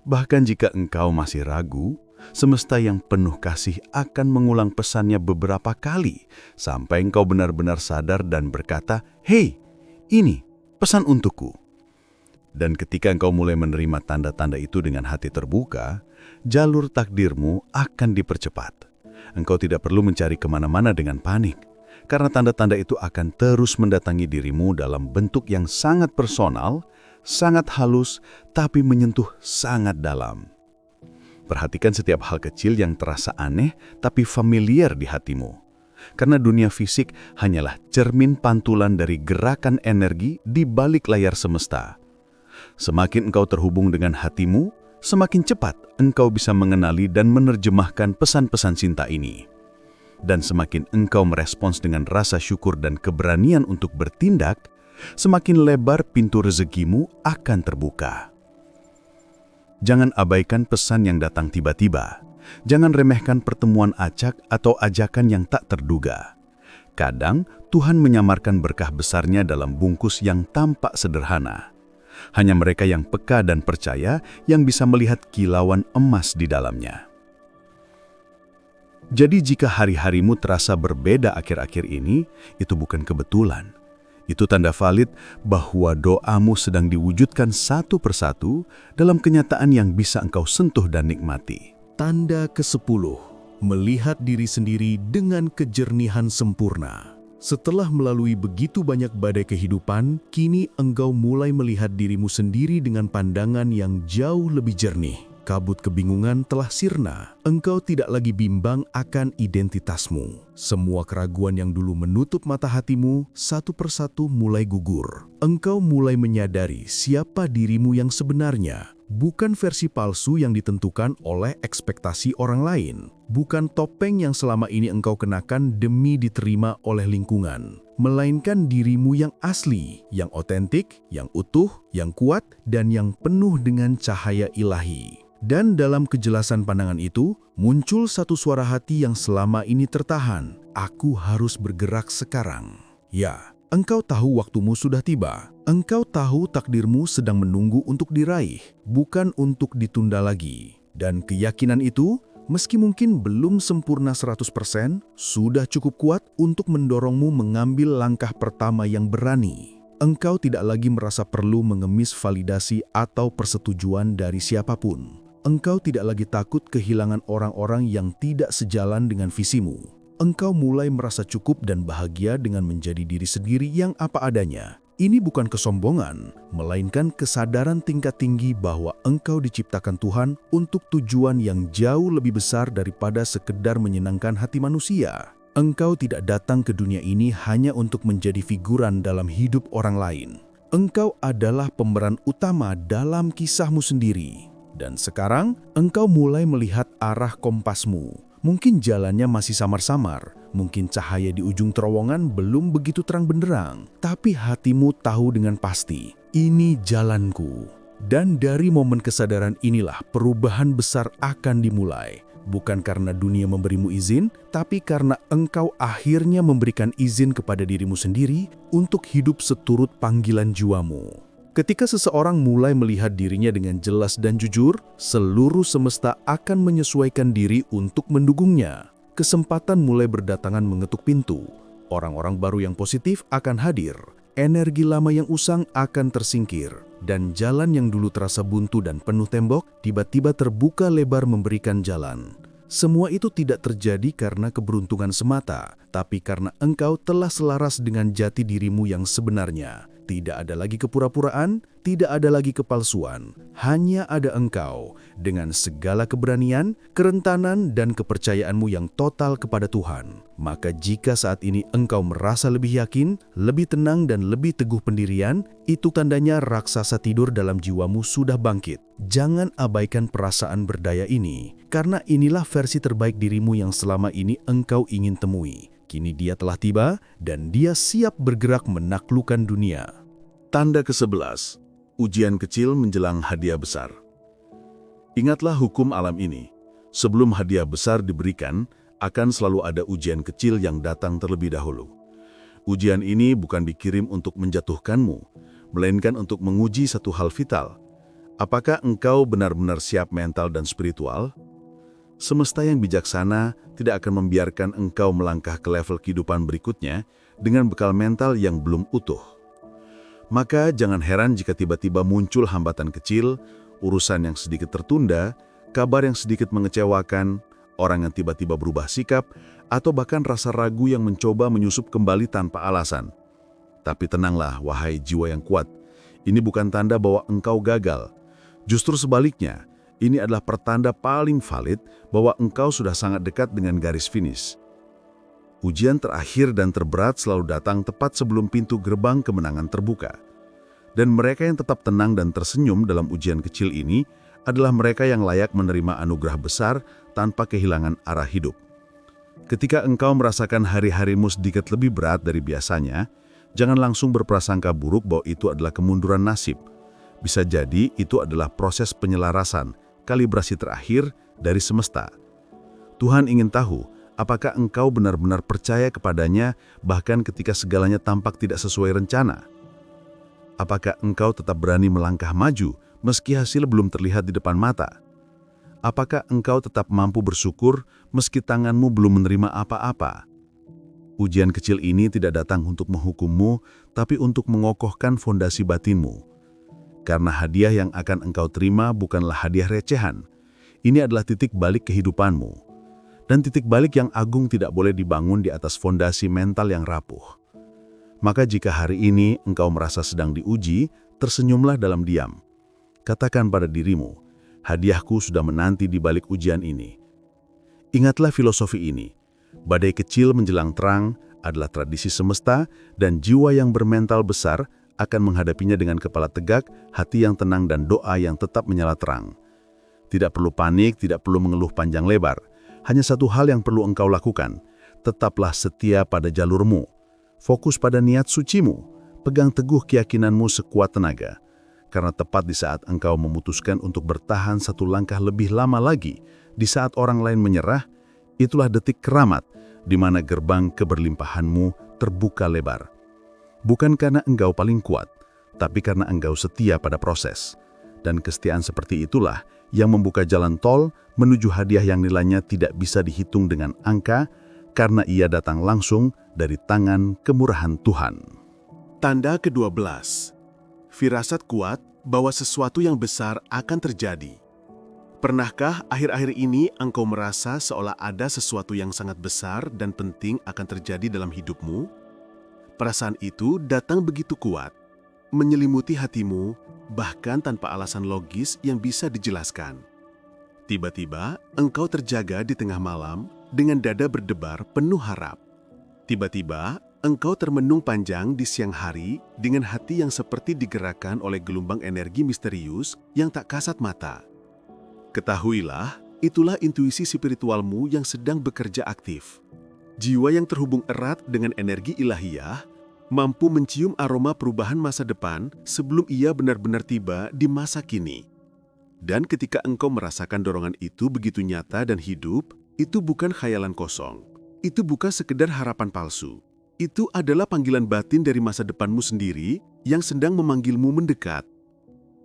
Bahkan jika engkau masih ragu, semesta yang penuh kasih akan mengulang pesannya beberapa kali sampai engkau benar-benar sadar dan berkata, "Hei, ini pesan untukku." Dan ketika engkau mulai menerima tanda-tanda itu dengan hati terbuka, jalur takdirmu akan dipercepat. Engkau tidak perlu mencari kemana-mana dengan panik, karena tanda-tanda itu akan terus mendatangi dirimu dalam bentuk yang sangat personal, sangat halus, tapi menyentuh sangat dalam. Perhatikan setiap hal kecil yang terasa aneh tapi familiar di hatimu. Karena dunia fisik hanyalah cermin pantulan dari gerakan energi di balik layar semesta. Semakin engkau terhubung dengan hatimu, semakin cepat engkau bisa mengenali dan menerjemahkan pesan-pesan cinta ini. Dan semakin engkau merespons dengan rasa syukur dan keberanian untuk bertindak, semakin lebar pintu rezekimu akan terbuka. Jangan abaikan pesan yang datang tiba-tiba. Jangan remehkan pertemuan acak atau ajakan yang tak terduga. Kadang Tuhan menyamarkan berkah besarnya dalam bungkus yang tampak sederhana. Hanya mereka yang peka dan percaya yang bisa melihat kilauan emas di dalamnya. Jadi jika hari-harimu terasa berbeda akhir-akhir ini, itu bukan kebetulan. Itu tanda valid bahwa doamu sedang diwujudkan satu persatu dalam kenyataan yang bisa engkau sentuh dan nikmati. Tanda ke-10, melihat diri sendiri dengan kejernihan sempurna. Setelah melalui begitu banyak badai kehidupan, kini engkau mulai melihat dirimu sendiri dengan pandangan yang jauh lebih jernih. Kabut kebingungan telah sirna. Engkau tidak lagi bimbang akan identitasmu. Semua keraguan yang dulu menutup mata hatimu satu persatu mulai gugur. Engkau mulai menyadari siapa dirimu yang sebenarnya. Bukan versi palsu yang ditentukan oleh ekspektasi orang lain. Bukan topeng yang selama ini engkau kenakan demi diterima oleh lingkungan. Melainkan dirimu yang asli, yang otentik, yang utuh, yang kuat, dan yang penuh dengan cahaya ilahi. Dan dalam kejelasan pandangan itu, muncul satu suara hati yang selama ini tertahan. Aku harus bergerak sekarang. Ya, engkau tahu waktumu sudah tiba. Engkau tahu takdirmu sedang menunggu untuk diraih, bukan untuk ditunda lagi. Dan keyakinan itu, meski mungkin belum sempurna 100%, sudah cukup kuat untuk mendorongmu mengambil langkah pertama yang berani. Engkau tidak lagi merasa perlu mengemis validasi atau persetujuan dari siapapun. Engkau tidak lagi takut kehilangan orang-orang yang tidak sejalan dengan visimu. Engkau mulai merasa cukup dan bahagia dengan menjadi diri sendiri yang apa adanya. Ini bukan kesombongan, melainkan kesadaran tingkat tinggi bahwa engkau diciptakan Tuhan untuk tujuan yang jauh lebih besar daripada sekedar menyenangkan hati manusia. Engkau tidak datang ke dunia ini hanya untuk menjadi figuran dalam hidup orang lain. Engkau adalah pemeran utama dalam kisahmu sendiri. Dan sekarang, engkau mulai melihat arah kompasmu. Mungkin jalannya masih samar-samar, mungkin cahaya di ujung terowongan belum begitu terang benderang, tapi hatimu tahu dengan pasti, ini jalanku. Dan dari momen kesadaran inilah perubahan besar akan dimulai. Bukan karena dunia memberimu izin, tapi karena engkau akhirnya memberikan izin kepada dirimu sendiri untuk hidup seturut panggilan jiwamu. Ketika seseorang mulai melihat dirinya dengan jelas dan jujur, seluruh semesta akan menyesuaikan diri untuk mendukungnya. Kesempatan mulai berdatangan mengetuk pintu. Orang-orang baru yang positif akan hadir. Energi lama yang usang akan tersingkir. Dan jalan yang dulu terasa buntu dan penuh tembok, tiba-tiba terbuka lebar memberikan jalan. Semua itu tidak terjadi karena keberuntungan semata, tapi karena engkau telah selaras dengan jati dirimu yang sebenarnya. Tidak ada lagi kepura-puraan, tidak ada lagi kepalsuan. Hanya ada engkau dengan segala keberanian, kerentanan, dan kepercayaanmu yang total kepada Tuhan. Maka jika saat ini engkau merasa lebih yakin, lebih tenang, dan lebih teguh pendirian, itu tandanya raksasa tidur dalam jiwamu sudah bangkit. Jangan abaikan perasaan berdaya ini, karena inilah versi terbaik dirimu yang selama ini engkau ingin temui. Kini dia telah tiba, dan dia siap bergerak menaklukkan dunia. Tanda ke-11, ujian kecil menjelang hadiah besar. Ingatlah hukum alam ini. Sebelum hadiah besar diberikan, akan selalu ada ujian kecil yang datang terlebih dahulu. Ujian ini bukan dikirim untuk menjatuhkanmu, melainkan untuk menguji satu hal vital. Apakah engkau benar-benar siap mental dan spiritual? Semesta yang bijaksana tidak akan membiarkan engkau melangkah ke level kehidupan berikutnya dengan bekal mental yang belum utuh. Maka jangan heran jika tiba-tiba muncul hambatan kecil, urusan yang sedikit tertunda, kabar yang sedikit mengecewakan, orang yang tiba-tiba berubah sikap, atau bahkan rasa ragu yang mencoba menyusup kembali tanpa alasan. Tapi tenanglah, wahai jiwa yang kuat. Ini bukan tanda bahwa engkau gagal. Justru sebaliknya, ini adalah pertanda paling valid bahwa engkau sudah sangat dekat dengan garis finish. Ujian terakhir dan terberat selalu datang tepat sebelum pintu gerbang kemenangan terbuka. Dan mereka yang tetap tenang dan tersenyum dalam ujian kecil ini adalah mereka yang layak menerima anugerah besar tanpa kehilangan arah hidup. Ketika engkau merasakan hari-harimu sedikit lebih berat dari biasanya, jangan langsung berprasangka buruk bahwa itu adalah kemunduran nasib. Bisa jadi itu adalah proses penyelarasan, kalibrasi terakhir dari semesta. Tuhan ingin tahu, apakah engkau benar-benar percaya kepadanya bahkan ketika segalanya tampak tidak sesuai rencana? Apakah engkau tetap berani melangkah maju meski hasil belum terlihat di depan mata? Apakah engkau tetap mampu bersyukur meski tanganmu belum menerima apa-apa? Ujian kecil ini tidak datang untuk menghukummu, tapi untuk mengokohkan fondasi batinmu. Karena hadiah yang akan engkau terima bukanlah hadiah recehan. Ini adalah titik balik kehidupanmu. Dan titik balik yang agung tidak boleh dibangun di atas fondasi mental yang rapuh. Maka jika hari ini engkau merasa sedang diuji, tersenyumlah dalam diam. Katakan pada dirimu, hadiahku sudah menanti di balik ujian ini. Ingatlah filosofi ini. Badai kecil menjelang terang adalah tradisi semesta dan jiwa yang bermental besar akan menghadapinya dengan kepala tegak, hati yang tenang dan doa yang tetap menyala terang. Tidak perlu panik, tidak perlu mengeluh panjang lebar. Hanya satu hal yang perlu engkau lakukan. Tetaplah setia pada jalurmu. Fokus pada niat sucimu, pegang teguh keyakinanmu sekuat tenaga. Karena tepat di saat engkau memutuskan untuk bertahan satu langkah lebih lama lagi, di saat orang lain menyerah, itulah detik keramat di mana gerbang keberlimpahanmu terbuka lebar. Bukan karena engkau paling kuat, tapi karena engkau setia pada proses. Dan kesetiaan seperti itulah yang membuka jalan tol menuju hadiah yang nilainya tidak bisa dihitung dengan angka, karena ia datang langsung dari tangan kemurahan Tuhan. Tanda ke-12. Firasat kuat bahwa sesuatu yang besar akan terjadi. Pernahkah akhir-akhir ini engkau merasa seolah ada sesuatu yang sangat besar dan penting akan terjadi dalam hidupmu? Perasaan itu datang begitu kuat, menyelimuti hatimu, bahkan tanpa alasan logis yang bisa dijelaskan. Tiba-tiba, engkau terjaga di tengah malam dengan dada berdebar penuh harap. Tiba-tiba, engkau termenung panjang di siang hari dengan hati yang seperti digerakkan oleh gelombang energi misterius yang tak kasat mata. Ketahuilah, itulah intuisi spiritualmu yang sedang bekerja aktif. Jiwa yang terhubung erat dengan energi ilahiyah mampu mencium aroma perubahan masa depan sebelum ia benar-benar tiba di masa kini. Dan ketika engkau merasakan dorongan itu begitu nyata dan hidup, itu bukan khayalan kosong. Itu bukan sekedar harapan palsu. Itu adalah panggilan batin dari masa depanmu sendiri yang sedang memanggilmu mendekat.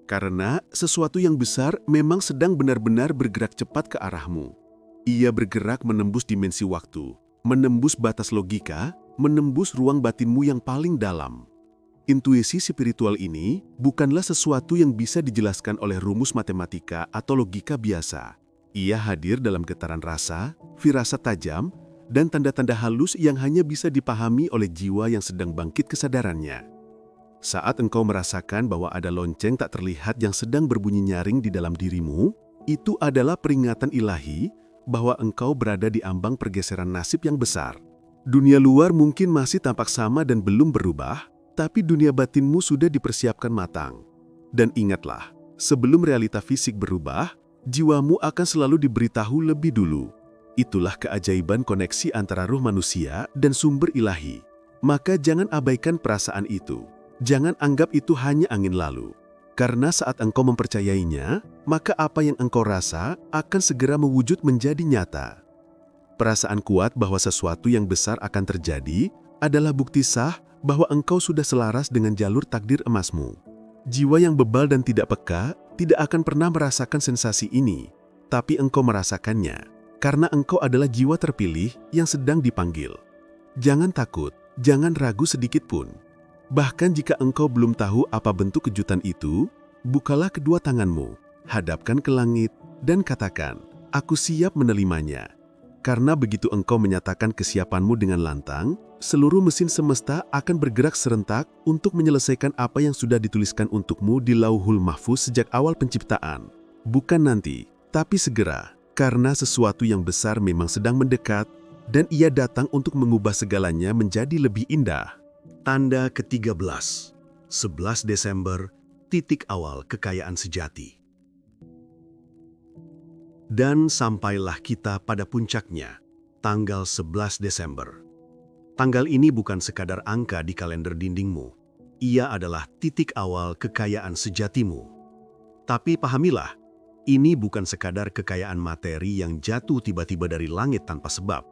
Karena sesuatu yang besar memang sedang benar-benar bergerak cepat ke arahmu. Ia bergerak menembus dimensi waktu, menembus batas logika, menembus ruang batinmu yang paling dalam. Intuisi spiritual ini bukanlah sesuatu yang bisa dijelaskan oleh rumus matematika atau logika biasa. Ia hadir dalam getaran rasa, firasat tajam, dan tanda-tanda halus yang hanya bisa dipahami oleh jiwa yang sedang bangkit kesadarannya. Saat engkau merasakan bahwa ada lonceng tak terlihat yang sedang berbunyi nyaring di dalam dirimu, itu adalah peringatan ilahi bahwa engkau berada di ambang pergeseran nasib yang besar. Dunia luar mungkin masih tampak sama dan belum berubah, tapi dunia batinmu sudah dipersiapkan matang. Dan ingatlah, sebelum realita fisik berubah, jiwamu akan selalu diberitahu lebih dulu. Itulah keajaiban koneksi antara ruh manusia dan sumber ilahi. Maka jangan abaikan perasaan itu. Jangan anggap itu hanya angin lalu. Karena saat engkau mempercayainya, maka apa yang engkau rasa akan segera mewujud menjadi nyata. Perasaan kuat bahwa sesuatu yang besar akan terjadi adalah bukti sah bahwa engkau sudah selaras dengan jalur takdir emasmu. Jiwa yang bebal dan tidak peka tidak akan pernah merasakan sensasi ini, tapi engkau merasakannya, karena engkau adalah jiwa terpilih yang sedang dipanggil. Jangan takut, jangan ragu sedikit pun. Bahkan jika engkau belum tahu apa bentuk kejutan itu, bukalah kedua tanganmu, hadapkan ke langit, dan katakan, "Aku siap menerimanya." Karena begitu engkau menyatakan kesiapanmu dengan lantang, seluruh mesin semesta akan bergerak serentak untuk menyelesaikan apa yang sudah dituliskan untukmu di Lauhul Mahfuz sejak awal penciptaan. Bukan nanti, tapi segera, karena sesuatu yang besar memang sedang mendekat, dan ia datang untuk mengubah segalanya menjadi lebih indah. Tanda ke-13, 11 Desember, titik awal kekayaan sejati. Dan sampailah kita pada puncaknya, tanggal 11 Desember. Tanggal ini bukan sekadar angka di kalender dindingmu. Ia adalah titik awal kekayaan sejatimu. Tapi pahamilah, ini bukan sekadar kekayaan materi yang jatuh tiba-tiba dari langit tanpa sebab.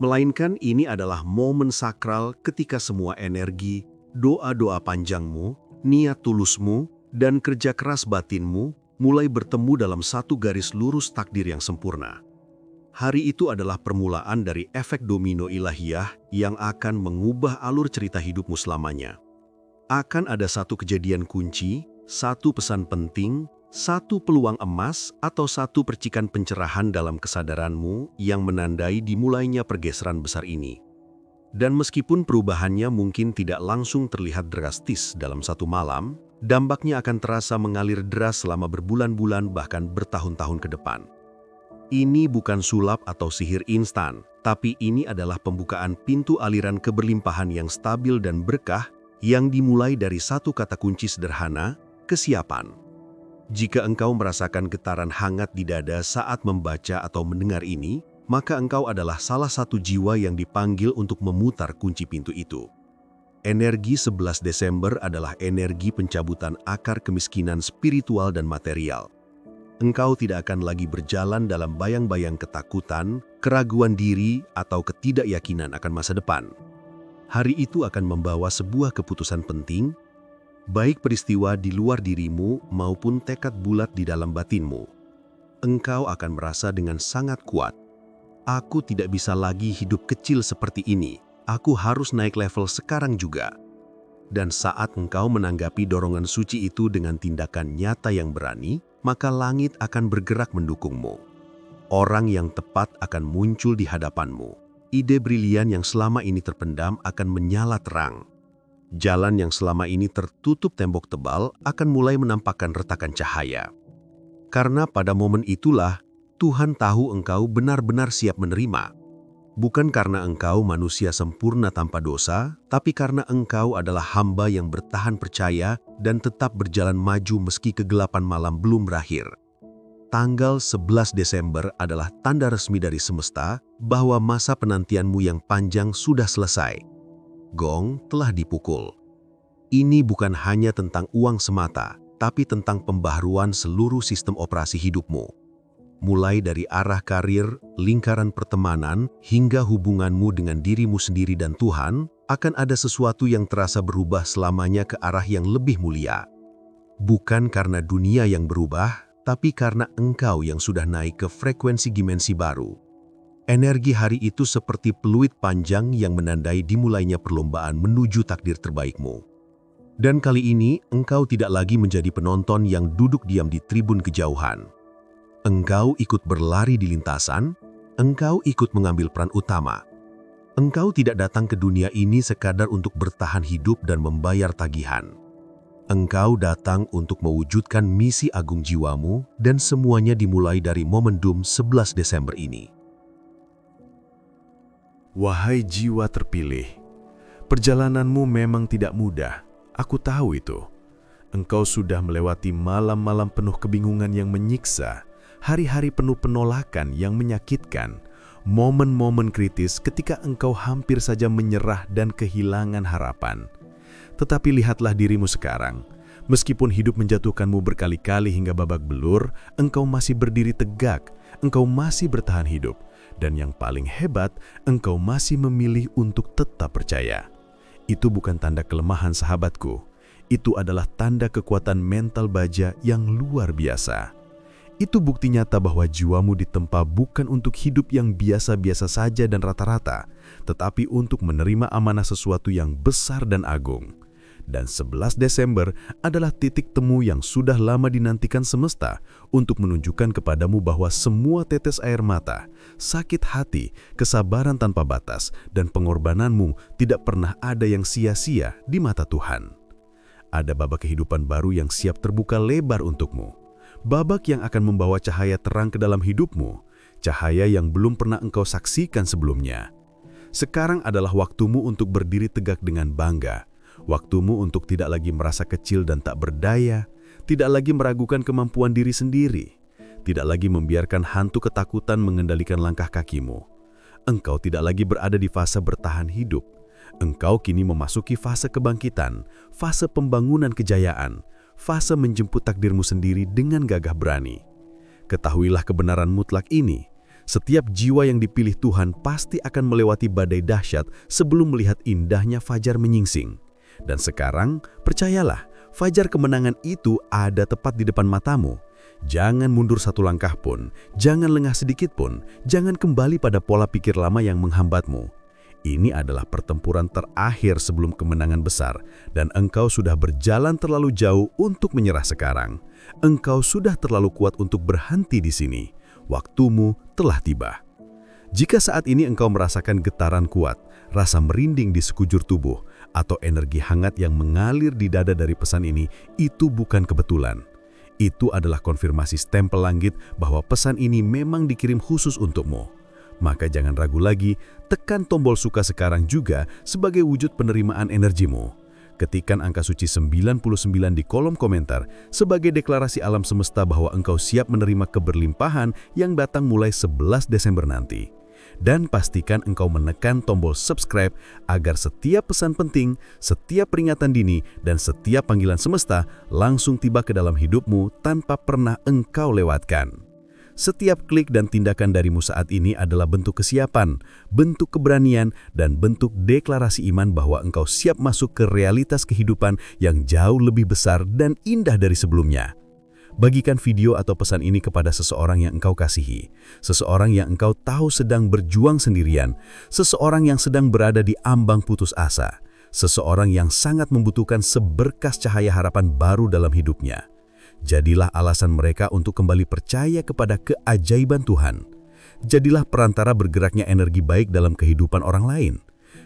Melainkan ini adalah momen sakral ketika semua energi, doa-doa panjangmu, niat tulusmu, dan kerja keras batinmu mulai bertemu dalam satu garis lurus takdir yang sempurna. Hari itu adalah permulaan dari efek domino ilahiyah yang akan mengubah alur cerita hidupmu selamanya. Akan ada satu kejadian kunci, satu pesan penting, satu peluang emas atau satu percikan pencerahan dalam kesadaranmu yang menandai dimulainya pergeseran besar ini. Dan meskipun perubahannya mungkin tidak langsung terlihat drastis dalam satu malam, dampaknya akan terasa mengalir deras selama berbulan-bulan bahkan bertahun-tahun ke depan. Ini bukan sulap atau sihir instan, tapi ini adalah pembukaan pintu aliran keberlimpahan yang stabil dan berkah yang dimulai dari satu kata kunci sederhana, kesiapan. Jika engkau merasakan getaran hangat di dada saat membaca atau mendengar ini, maka engkau adalah salah satu jiwa yang dipanggil untuk memutar kunci pintu itu. Energi 11 Desember adalah energi pencabutan akar kemiskinan spiritual dan material. Engkau tidak akan lagi berjalan dalam bayang-bayang ketakutan, keraguan diri, atau ketidakyakinan akan masa depan. Hari itu akan membawa sebuah keputusan penting, baik peristiwa di luar dirimu maupun tekad bulat di dalam batinmu. Engkau akan merasa dengan sangat kuat, aku tidak bisa lagi hidup kecil seperti ini, aku harus naik level sekarang juga. Dan saat engkau menanggapi dorongan suci itu dengan tindakan nyata yang berani, maka langit akan bergerak mendukungmu. Orang yang tepat akan muncul di hadapanmu. Ide brilian yang selama ini terpendam akan menyala terang. Jalan yang selama ini tertutup tembok tebal akan mulai menampakkan retakan cahaya. Karena pada momen itulah, Tuhan tahu engkau benar-benar siap menerima. Bukan karena engkau manusia sempurna tanpa dosa, tapi karena engkau adalah hamba yang bertahan percaya dan tetap berjalan maju meski kegelapan malam belum berakhir. Tanggal 11 Desember adalah tanda resmi dari semesta bahwa masa penantianmu yang panjang sudah selesai. Gong telah dipukul. Ini bukan hanya tentang uang semata, tapi tentang pembaharuan seluruh sistem operasi hidupmu. Mulai dari arah karir, lingkaran pertemanan, hingga hubunganmu dengan dirimu sendiri dan Tuhan, akan ada sesuatu yang terasa berubah selamanya ke arah yang lebih mulia. Bukan karena dunia yang berubah, tapi karena engkau yang sudah naik ke frekuensi dimensi baru. Energi hari itu seperti peluit panjang yang menandai dimulainya perlombaan menuju takdir terbaikmu. Dan kali ini, engkau tidak lagi menjadi penonton yang duduk diam di tribun kejauhan. Engkau ikut berlari di lintasan, engkau ikut mengambil peran utama. Engkau tidak datang ke dunia ini sekadar untuk bertahan hidup dan membayar tagihan. Engkau datang untuk mewujudkan misi agung jiwamu dan semuanya dimulai dari momentum 11 Desember ini. Wahai jiwa terpilih, perjalananmu memang tidak mudah, aku tahu itu. Engkau sudah melewati malam-malam penuh kebingungan yang menyiksa, hari-hari penuh penolakan yang menyakitkan, momen-momen kritis ketika engkau hampir saja menyerah dan kehilangan harapan. Tetapi lihatlah dirimu sekarang. Meskipun hidup menjatuhkanmu berkali-kali hingga babak belur, engkau masih berdiri tegak, engkau masih bertahan hidup. Dan yang paling hebat, engkau masih memilih untuk tetap percaya. Itu bukan tanda kelemahan sahabatku. Itu adalah tanda kekuatan mental baja yang luar biasa. Itu bukti nyata bahwa jiwamu ditempa bukan untuk hidup yang biasa-biasa saja dan rata-rata, tetapi untuk menerima amanah sesuatu yang besar dan agung. Dan 11 Desember adalah titik temu yang sudah lama dinantikan semesta untuk menunjukkan kepadamu bahwa semua tetes air mata, sakit hati, kesabaran tanpa batas, dan pengorbananmu tidak pernah ada yang sia-sia di mata Tuhan. Ada babak kehidupan baru yang siap terbuka lebar untukmu. Babak yang akan membawa cahaya terang ke dalam hidupmu, cahaya yang belum pernah engkau saksikan sebelumnya. Sekarang adalah waktumu untuk berdiri tegak dengan bangga. Waktumu untuk tidak lagi merasa kecil dan tak berdaya, tidak lagi meragukan kemampuan diri sendiri, tidak lagi membiarkan hantu ketakutan mengendalikan langkah kakimu. Engkau tidak lagi berada di fase bertahan hidup. Engkau kini memasuki fase kebangkitan, fase pembangunan kejayaan, fase menjemput takdirmu sendiri dengan gagah berani. Ketahuilah kebenaran mutlak ini. Setiap jiwa yang dipilih Tuhan pasti akan melewati badai dahsyat sebelum melihat indahnya fajar menyingsing. Dan sekarang, percayalah, fajar kemenangan itu ada tepat di depan matamu. Jangan mundur satu langkah pun, jangan lengah sedikit pun, jangan kembali pada pola pikir lama yang menghambatmu. Ini adalah pertempuran terakhir sebelum kemenangan besar, dan engkau sudah berjalan terlalu jauh untuk menyerah sekarang. Engkau sudah terlalu kuat untuk berhenti di sini. Waktumu telah tiba. Jika saat ini engkau merasakan getaran kuat, rasa merinding di sekujur tubuh, atau energi hangat yang mengalir di dada dari pesan ini, itu bukan kebetulan. Itu adalah konfirmasi stempel langit bahwa pesan ini memang dikirim khusus untukmu. Maka jangan ragu lagi, tekan tombol suka sekarang juga sebagai wujud penerimaan energimu. Ketikkan angka suci 99 di kolom komentar sebagai deklarasi alam semesta bahwa engkau siap menerima keberlimpahan yang datang mulai 11 Desember nanti. Dan pastikan engkau menekan tombol subscribe agar setiap pesan penting, setiap peringatan dini, dan setiap panggilan semesta langsung tiba ke dalam hidupmu tanpa pernah engkau lewatkan. Setiap klik dan tindakan darimu saat ini adalah bentuk kesiapan, bentuk keberanian, dan bentuk deklarasi iman bahwa engkau siap masuk ke realitas kehidupan yang jauh lebih besar dan indah dari sebelumnya. Bagikan video atau pesan ini kepada seseorang yang engkau kasihi, seseorang yang engkau tahu sedang berjuang sendirian, seseorang yang sedang berada di ambang putus asa, seseorang yang sangat membutuhkan seberkas cahaya harapan baru dalam hidupnya. Jadilah alasan mereka untuk kembali percaya kepada keajaiban Tuhan. Jadilah perantara bergeraknya energi baik dalam kehidupan orang lain.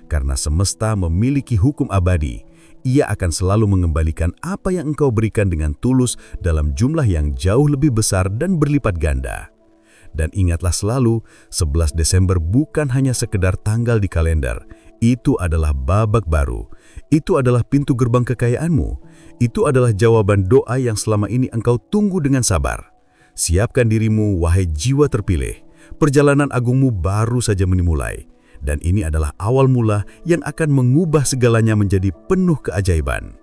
Karena semesta memiliki hukum abadi, Ia akan selalu mengembalikan apa yang engkau berikan dengan tulus dalam jumlah yang jauh lebih besar dan berlipat ganda. Dan ingatlah selalu, 11 Desember bukan hanya sekedar tanggal di kalender. Itu adalah babak baru. Itu adalah pintu gerbang kekayaanmu. Itu adalah jawaban doa yang selama ini engkau tunggu dengan sabar. Siapkan dirimu, wahai jiwa terpilih. Perjalanan agungmu baru saja dimulai. Dan ini adalah awal mula yang akan mengubah segalanya menjadi penuh keajaiban.